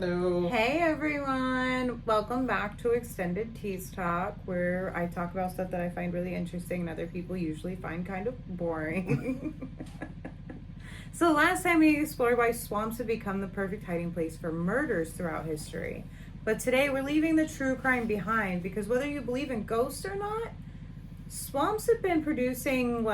Hello. Hey everyone! Welcome back to Extended Tease Talk, where I talk about stuff that I find really interesting and other people usually find kind of boring. So last time we explored why swamps have become the perfect hiding place for murders throughout history. But today we're leaving the true crime behind because whether you believe in ghosts or not, swamps have been producing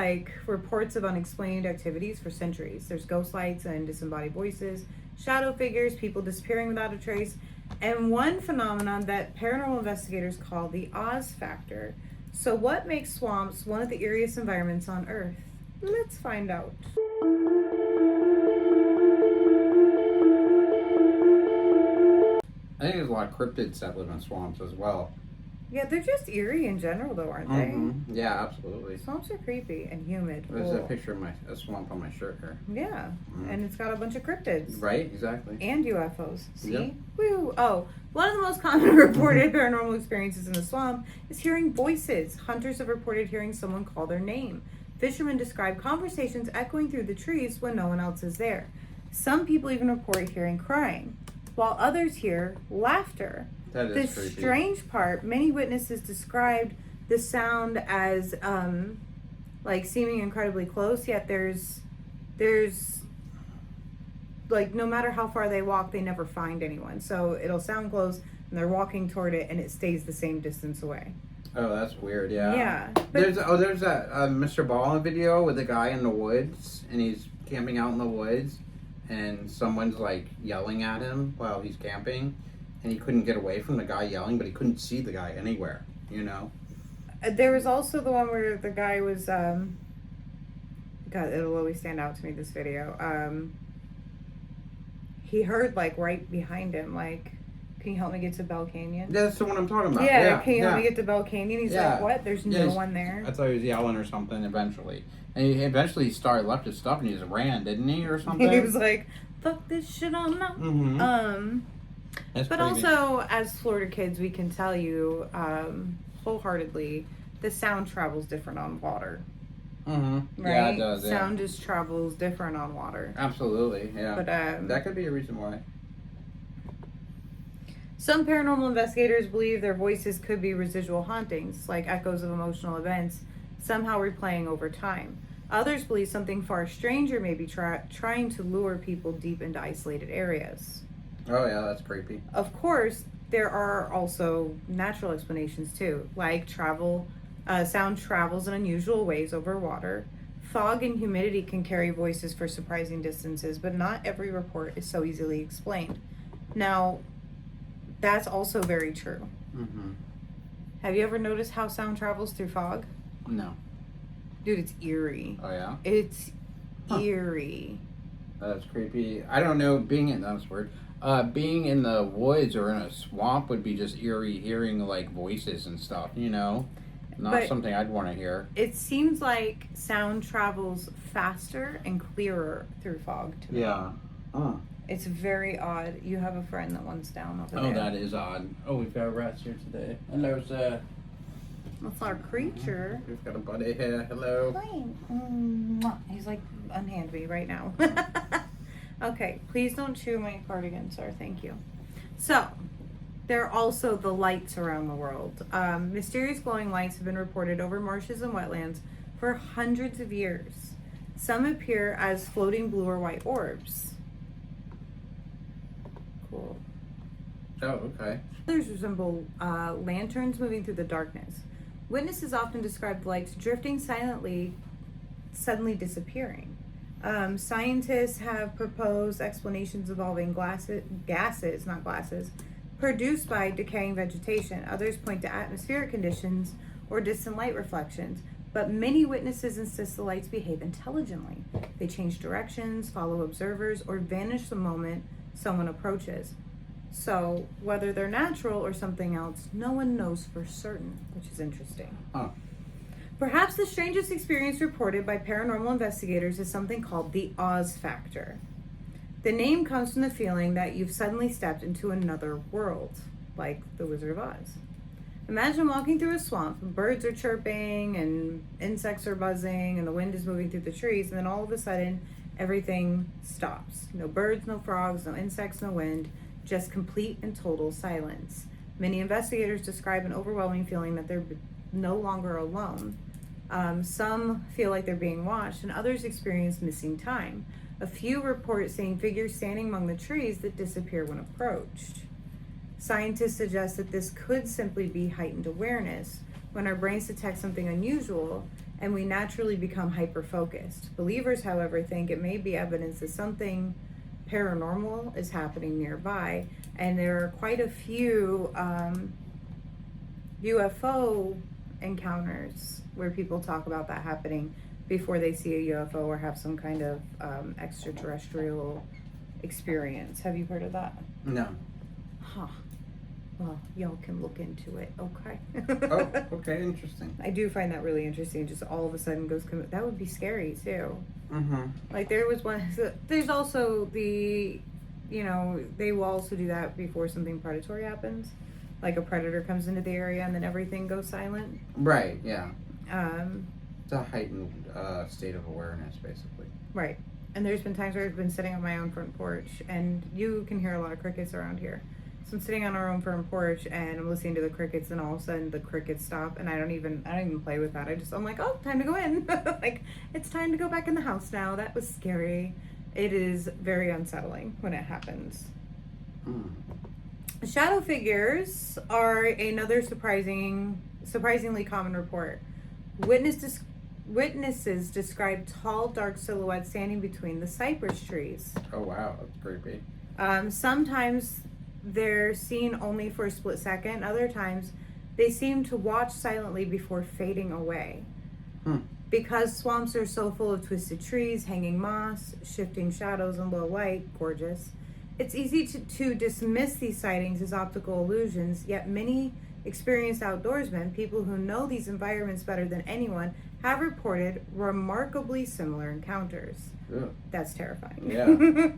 reports of unexplained activities for centuries. There's ghost lights and disembodied voices, shadow figures, people disappearing without a trace, and one phenomenon that paranormal investigators call the Oz factor. So what makes swamps one of the eeriest environments on Earth? Let's find out. I think there's a lot of cryptids that live in swamps as well. Yeah, they're just eerie in general though, aren't they? Yeah, absolutely. Swamps are creepy and humid. There's a picture of a swamp on my shirt here. Yeah, and it's got a bunch of cryptids. Right, exactly. And UFOs. See? Yep. Woo! Oh, one of the most common reported paranormal experiences in the swamp is hearing voices. Hunters have reported hearing someone call their name. Fishermen describe conversations echoing through the trees when no one else is there. Some people even report hearing crying, while others hear laughter. That is The creepy. strange part, many witnesses described the sound as seeming incredibly close, yet there's no matter how far they walk, they never find anyone. So it'll sound close and they're walking toward it and it stays the same distance away. Oh, that's weird. Yeah. Yeah. There's that Mr. Ball video with a guy in the woods and he's camping out in the woods and someone's yelling at him while he's camping. And he couldn't get away from the guy yelling, but he couldn't see the guy anywhere, There was also the one where the guy was, God, it'll always stand out to me, this video. He heard, right behind him, can you help me get to Bell Canyon? That's the one I'm talking about. Yeah, can you help me get to Bell Canyon? He's Yeah. like, what? There's no one there. I thought he was yelling or something eventually. And he eventually left his stuff and he just ran, didn't he, or something? He was like, fuck this shit on now. Mm-hmm. But also, as Florida kids, we can tell you wholeheartedly, the sound travels different on water. Mm-hmm. Right? Yeah, it does. Yeah. Sound just travels different on water. Absolutely, yeah. But that could be a reason why. Some paranormal investigators believe their voices could be residual hauntings, like echoes of emotional events, somehow replaying over time. Others believe something far stranger may be trying to lure people deep into isolated areas. Oh yeah, that's creepy. Of course, there are also natural explanations too, like sound travels in unusual ways over water. Fog and humidity can carry voices for surprising distances, but not every report is so easily explained. Now, that's also very true. Mm-hmm. Have you ever noticed how sound travels through fog? No. Dude, it's eerie. Oh yeah? It's eerie. That's creepy. I don't know, being in the woods or in a swamp would be just eerie hearing voices and stuff, Not But something I'd want to hear. it seems like sound travels faster and clearer through fog to me. Yeah. Huh. It's very odd. You have a friend that one's down over there. Oh, that is odd. Oh, we've got rats here today. And there's That's our creature. we've got a buddy here. Hello. Hi. He's unhand me right now. Okay, please don't chew my cardigan, sir. Thank you. So, there are also the lights around the world. Mysterious glowing lights have been reported over marshes and wetlands for hundreds of years. Some appear as floating blue or white orbs. Cool. Oh, okay. Others resemble lanterns moving through the darkness. Witnesses often describe the lights drifting silently, suddenly disappearing. Scientists have proposed explanations involving gases, not glasses, produced by decaying vegetation. Others point to atmospheric conditions or distant light reflections. But many witnesses insist the lights behave intelligently. They change directions, follow observers, or vanish the moment someone approaches. So, whether they're natural or something else, no one knows for certain, which is interesting. Huh. Perhaps the strangest experience reported by paranormal investigators is something called the Oz factor. The name comes from the feeling that you've suddenly stepped into another world, like the Wizard of Oz. Imagine walking through a swamp and birds are chirping and insects are buzzing and the wind is moving through the trees, and then all of a sudden everything stops. No birds, no frogs, no insects, no wind, just complete and total silence. Many investigators describe an overwhelming feeling that they're no longer alone. Some feel like they're being watched, and others experience missing time. A few report seeing figures standing among the trees that disappear when approached. Scientists suggest that this could simply be heightened awareness when our brains detect something unusual and we naturally become hyper-focused. Believers, however, think it may be evidence that something paranormal is happening nearby, and there are quite a few UFO encounters where people talk about that happening before they see a UFO or have some kind of extraterrestrial experience. Have you heard of that? No. Huh. Well, y'all can look into it, okay? Oh, okay, interesting. I do find that really interesting. Just all of a sudden that would be scary too. Mm-hmm. Like there was one, there's also they will also do that before something predatory happens. Like a predator comes into the area and then everything goes silent. Right, yeah. It's a heightened state of awareness, basically. Right. And there's been times where I've been sitting on my own front porch, and you can hear a lot of crickets around here. So I'm sitting on our own front porch and I'm listening to the crickets, and all of a sudden the crickets stop, and I don't even play with that. I'm like, oh, time to go in. Like, it's time to go back in the house now. That was scary. It is very unsettling when it happens. Shadow figures are another surprisingly common report. Witnesses describe tall, dark silhouettes standing between the cypress trees. Oh wow, that's creepy. Sometimes they're seen only for a split second. Other times, they seem to watch silently before fading away. Because swamps are so full of twisted trees, hanging moss, shifting shadows, and low light, gorgeous, it's easy to dismiss these sightings as optical illusions, yet many experienced outdoorsmen, people who know these environments better than anyone, have reported remarkably similar encounters. Ugh. That's terrifying. Yeah.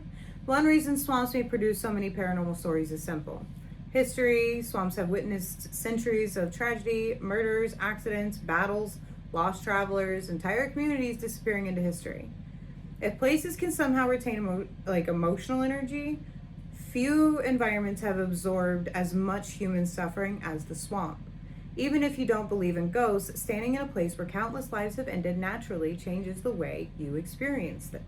One reason swamps may produce so many paranormal stories is simple. History: swamps have witnessed centuries of tragedy, murders, accidents, battles, lost travelers, entire communities disappearing into history. If places can somehow retain emotional energy, few environments have absorbed as much human suffering as the swamp. Even if you don't believe in ghosts, standing in a place where countless lives have ended naturally changes the way you experience them.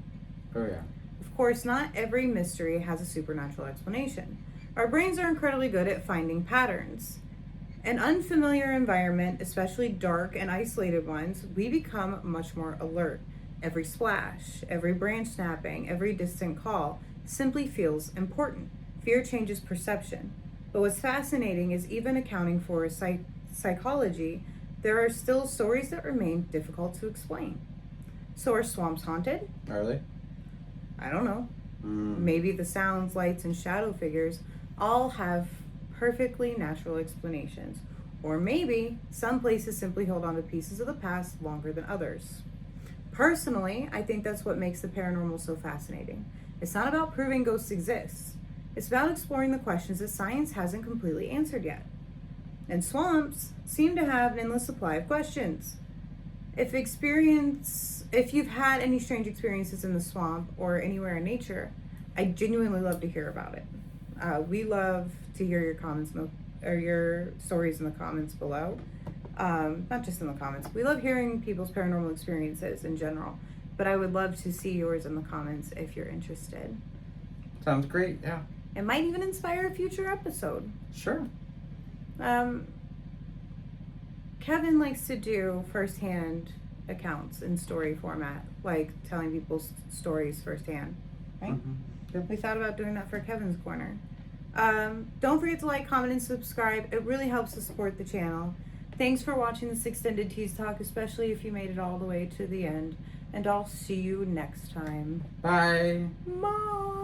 Oh yeah. Of course, not every mystery has a supernatural explanation. Our brains are incredibly good at finding patterns. In unfamiliar environment, especially dark and isolated ones, we become much more alert. Every splash, every branch snapping, every distant call simply feels important. Fear changes perception. But what's fascinating is, even accounting for psychology, there are still stories that remain difficult to explain. So are swamps haunted? Are they? I don't know. Maybe the sounds, lights, and shadow figures all have perfectly natural explanations. Or maybe some places simply hold on to pieces of the past longer than others. Personally, I think that's what makes the paranormal so fascinating. It's not about proving ghosts exist. It's about exploring the questions that science hasn't completely answered yet. And swamps seem to have an endless supply of questions. If you've had any strange experiences in the swamp or anywhere in nature, I genuinely love to hear about it. We love to hear your comments or your stories in the comments below. Not just in the comments. We love hearing people's paranormal experiences in general, but I would love to see yours in the comments if you're interested. Sounds great, yeah. It might even inspire a future episode. Sure. Kevin likes to do firsthand accounts in story format, like telling people's stories firsthand, right? Yep. We thought about doing that for Kevin's Corner. Don't forget to like, comment, and subscribe. It really helps to support the channel. Thanks for watching this extended Tease Talk, especially if you made it all the way to the end. And I'll see you next time. Bye. Bye.